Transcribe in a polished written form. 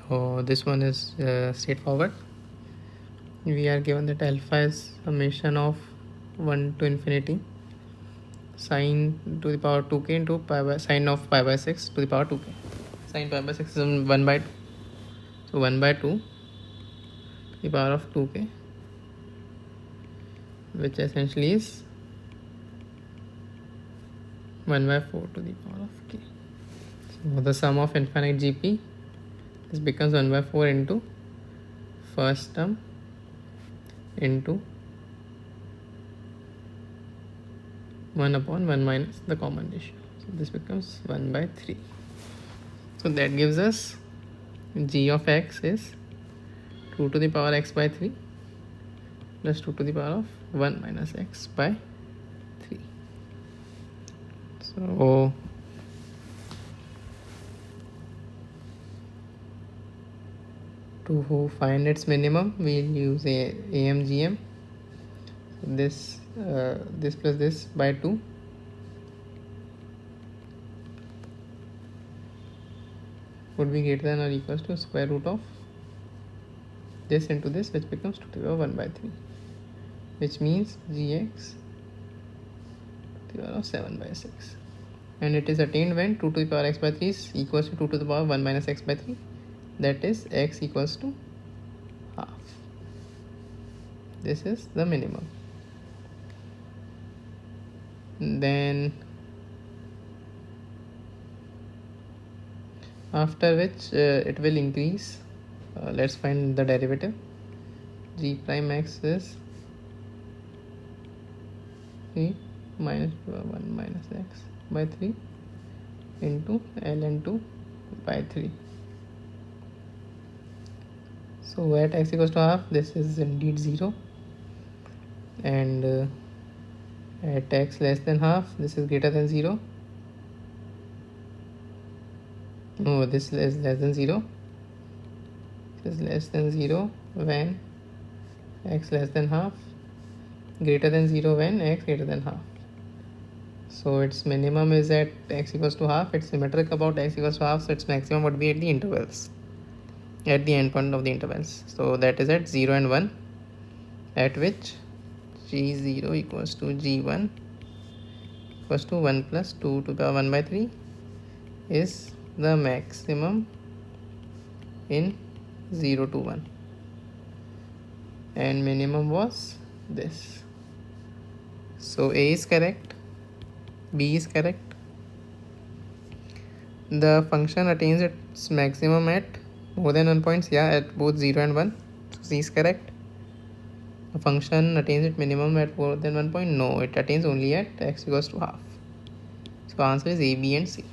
So this one is straightforward. We are given that alpha is summation of 1 to infinity sine to the power 2k into pi by sine of pi by 6 to the power 2k. Sine pi by 6 is 1 by 2. So 1 by 2 to the power of 2k, which essentially is 1 by 4 to the power of k. So the sum of infinite GP, this becomes 1 by 4 into first term into 1 upon 1 minus the common ratio. So this becomes 1 by 3. So that gives us g of x is 2 to the power x by 3 plus 2 to the power of 1 minus x by 3. So to find its minimum, we'll use AMGM. This plus this by 2 would be greater than or equals to square root of this into this, which becomes 2 to the power 1 by 3, which means gx to the power of 7 by 6. And it is attained when 2 to the power x by 3 is equals to 2 to the power 1 minus x by 3, that is x equals to half. This is the minimum. Then after which it will increase. Let's find the derivative. G prime x is 3 minus 1 minus x by 3 into ln2 by 3. So at x equals to half, this is indeed 0, and at x less than half, this is greater than 0. No, this is less than 0. This is less than 0 when x less than half, greater than 0 when x greater than half. So its minimum is at x equals to half. It's symmetric about x equals to half, so its maximum would be at the intervals, at the endpoint of the intervals. So that is at 0 and 1, at which g0 equals to g1 equals to 1 plus 2 to the power 1 by 3 is the maximum in 0 to 1, and minimum was this. So A is correct, B is correct. The function attains its maximum at more than 1 points, yeah, at both 0 and 1. So C is correct. The function attains its minimum at more than 1 point, no, it attains only at x equals to half. So answer is A, B and C.